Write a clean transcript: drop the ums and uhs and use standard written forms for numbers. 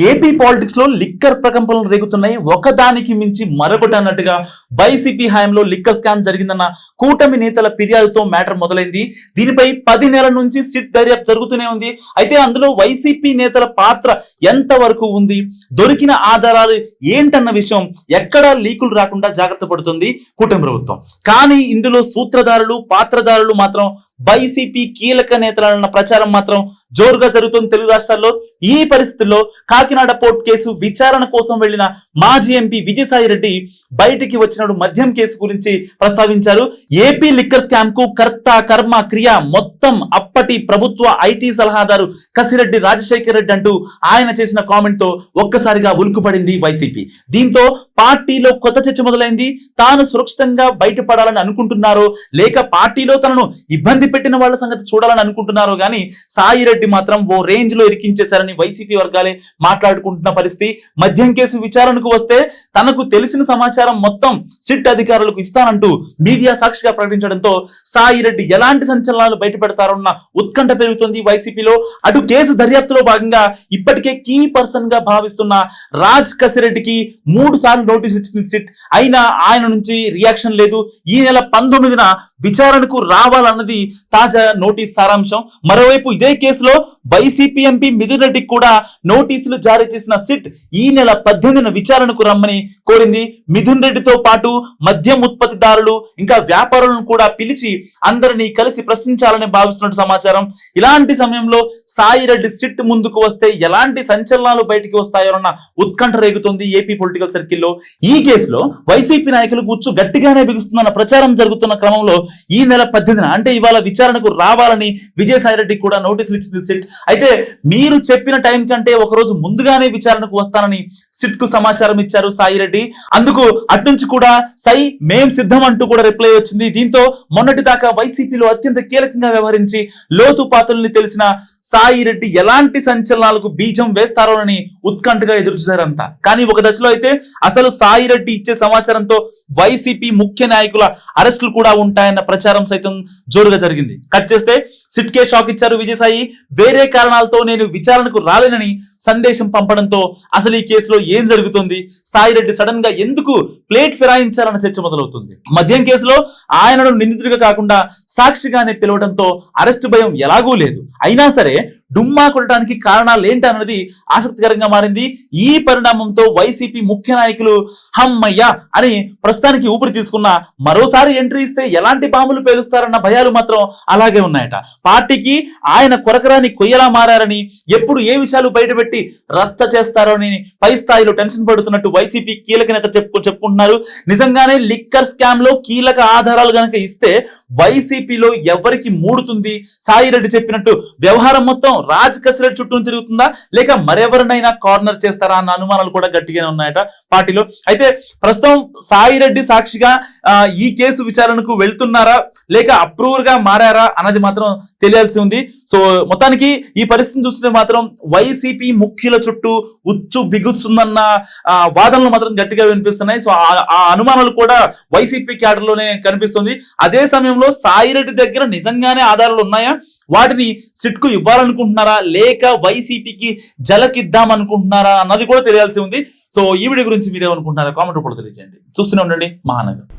AP politics లో liquor ప్రకంపనలు రేగుతున్నాయి. ఒకదానికి మించి మరొకటి అన్నట్టుగా వైసీపీ హయాంలో లిక్కర్ స్కామ్ జరిగిందన్న కూటమి నేతల ఫిర్యాదుతో మ్యాటర్ మొదలైంది. దీనిపై 10 నెలల నుంచి సిట్ దర్యాప్తు జరుగుతూనే ఉంది. అయితే అందులో వైసీపీ నేతల పాత్ర ఎంత వరకు ఉంది, దొరికిన ఆధారాలు ఏంటన్న విషయం ఎక్కడా లీకులు రాకుండా జాగ్రత్త పడుతుంది కూటమి ప్రభుత్వం. కానీ ఇందులో సూత్రధారులు పాత్రధారులు మాత్రం వైసీపీ కీలక నేతలన్న ప్రచారం మాత్రం జోరుగా జరుగుతుంది తెలుగు రాష్ట్రాల్లో. ఈ పరిస్థితుల్లో కాకినాడ పోర్ట్ కేసు విచారణ కోసం వెళ్లిన మాజీ ఎంపీ విజయసాయి రెడ్డి బయటికి వచ్చినప్పుడు మద్యం కేసు గురించి ప్రస్తావించారు. ఏపీ లిక్కర్ స్కామ్ కు కర్త కర్మ క్రియ మొత్తం అప్పటి ప్రభుత్వ ఐటీ సలహాదారు కసిరెడ్డి రాజశేఖర్ రెడ్డి అంటూ ఆయన చేసిన కామెంట్ తో ఒక్కసారిగా ఉలుకుపడింది వైసీపీ. దీంతో పార్టీలో కొత్త చర్చ మొదలైంది. తాను సురక్షితంగా బయటపడాలని అనుకుంటున్నారో లేక పార్టీలో తనను ఇబ్బంది పెట్టిన వాళ్ళ సంగతి చూడాలని అనుకుంటున్నారో గానీ సాయి రెడ్డి మాత్రం ఓ రేంజ్ లో ఇరికించేశారని వైసీపీ వర్గాలే మాట్లాడుకుంటున్న పరిస్థితి. మద్యం కేసు విచారణకు వస్తే తనకు తెలిసిన సమాచారం మొత్తం సిట్ అధికారులకు ఇస్తానంటూ మీడియా సాక్షిగా ప్రకటించడంతో సాయి రెడ్డి ఎలాంటి సంచలనాలు బయట పెడతారన్న ఉత్కంఠ పెరుగుతుంది వైసీపీలో. అటు కేసు దర్యాప్తులో భాగంగా ఇప్పటికే కీ పర్సన్ గా భావిస్తున్న రాజ్ కసిరెడ్డికి 3 సార్లు నోటీస్ ఇచ్చింది సిట్. అయినా ఆయన నుంచి రియాక్షన్ లేదు. ఈ నెల 19న విచారణకు రావాలన్నది తాజా నోటీస్ సారాంశం. మరోవైపు ఇదే కేసులో వైసీపీ ఎంపీ మిథున్ రెడ్డికి కూడా నోటీసులు జారీ చేసిన సిట్ ఈ నెల 18న విచారణకు రమ్మని కోరింది. మిథున్ రెడ్డితో పాటు మద్యం ఉత్పత్తిదారులు ఇంకా వ్యాపారులను కూడా పిలిచి అందరినీ కలిసి ప్రశ్నించాలని భావిస్తున్నట్టు సమాచారం. ఇలాంటి సమయంలో సాయి రెడ్డి సిట్ ముందుకు వస్తే ఎలాంటి సంచలనాలు బయటికి వస్తాయోనన్న ఉత్కంఠ రేగుతుంది ఏపీ పొలిటికల్ సర్కిల్లో. ఈ కేసులో వైసీపీ నాయకులకు ఉచ్చు గట్టిగానే బిగుస్తుందన్న ప్రచారం జరుగుతున్న క్రమంలో ఈ నెల 18న అంటే ఇవాళ విచారణకు రావాలని విజయసాయి రెడ్డి కూడా నోటీసులు ఇచ్చింది సిట్. అయితే మీరు చెప్పిన టైం కంటే ఒక రోజు ముందుగానే విచారణకు వస్తానని సిట్ కు సమాచారం ఇచ్చారు సాయి రెడ్డి. అందుకు అట్నుంచి కూడా మేం సిద్ధం అంటూ కూడా రిప్లై వచ్చింది. దీంతో మొన్నటి దాకా వైసీపీలో అత్యంత కీలకంగా వ్యవహరించి లోతుపాతుల్ని తెలిసిన సాయి రెడ్డి ఎలాంటి సంచలనాలకు బీజం వేస్తారోనని ఉత్కంఠగా ఎదురుచూశారంతా. కానీ ఒక దశలో అయితే అసలు సాయి రెడ్డి ఇచ్చే సమాచారంతో వైసీపీ ముఖ్య నాయకుల అరెస్టులు కూడా ఉంటాయన్న ప్రచారం సైతం జోరుగా జరిగింది. కట్ చేస్తే సిట్ కే షాక్ ఇచ్చారు విజయసాయి. వేరే కారణాలతో నేను విచారణకు రాలేనని సందేశం పంపడంతో అసలు ఈ కేసులో ఏం జరుగుతుంది, సాయి రెడ్డి సడన్ గా ఎందుకు ప్లేట్ ఫిరాయించాలన్న చర్చ మొదలవుతుంది. మద్యం కేసులో ఆయనను నిందితుడిగా కాకుండా సాక్షిగానే పిలవడంతో అరెస్టు భయం ఎలాగూ లేదు. అయినా సరే డుమ్మా కొట్టడానికి కారణాలు ఏంటన్నది ఆసక్తికరంగా మారింది. ఈ పరిణామంతో వైసీపీ ముఖ్య నాయకులు హమ్మయ్య అని ప్రస్తుతానికి ఊపిరి తీసుకున్న మరోసారి ఎంట్రీ ఇస్తే ఎలాంటి బాంబులు పేలుస్తారన్న భయాలు మాత్రం అలాగే ఉన్నాయట. పార్టీకి ఆయన కొరకరాని కొయ్యలా మారారని, ఎప్పుడు ఏ విషయాలు బయటపెట్టి రచ్చ చేస్తారో అని పై స్థాయిలో టెన్షన్ పడుతున్నట్టు వైసీపీ కీలక నేత చెప్పుకుంటున్నారు. నిజంగానే లిక్కర్ స్కామ్ లో కీలక ఆధారాలు గనక ఇస్తే వైసీపీలో ఎవరికి మూడుతుంది? సాయి రెడ్డి చెప్పినట్టు వ్యవహారం మొత్తం రాజ్ కసిరెడ్డి చుట్టూ తిరుగుతుందా లేక మరెవరినైనా కార్నర్ చేస్తారా అన్న అనుమానాలు కూడా గట్టిగానే ఉన్నాయట పార్టీలో. అయితే ప్రస్తుతం సాయి రెడ్డి సాక్షిగా ఈ కేసు విచారణకు వెళ్తున్నారా లేక అప్రూవర్ గా మారారా అన్నది మాత్రం తెలియాల్సి ఉంది. సో మొత్తానికి ఈ పరిస్థితిని చూస్తుంటే మాత్రం వైసీపీ ముఖ్యుల చుట్టూ ఉచ్చు బిగుస్తుందన్న వాదనలు మాత్రం గట్టిగా వినిపిస్తున్నాయి. సో ఆ అనుమానాలు కూడా వైసీపీ క్యాడర్ లోనే కనిపిస్తుంది. అదే సమయంలో సాయి రెడ్డి దగ్గర నిజంగానే ఆధారాలు ఉన్నాయా, వాటిని సిట్ కు ఇవ్వాలనుకుంటున్నారా లేక వైసీపీకి జలకిద్దాం అనుకుంటున్నారా అన్నది కూడా తెలియాల్సి ఉంది. సో ఈ వీడియో గురించి మీరేమనుకుంటున్నారా కామెంట్ రూపంలో తెలియజేయండి. చూస్తూనే ఉండండి మహానగర్.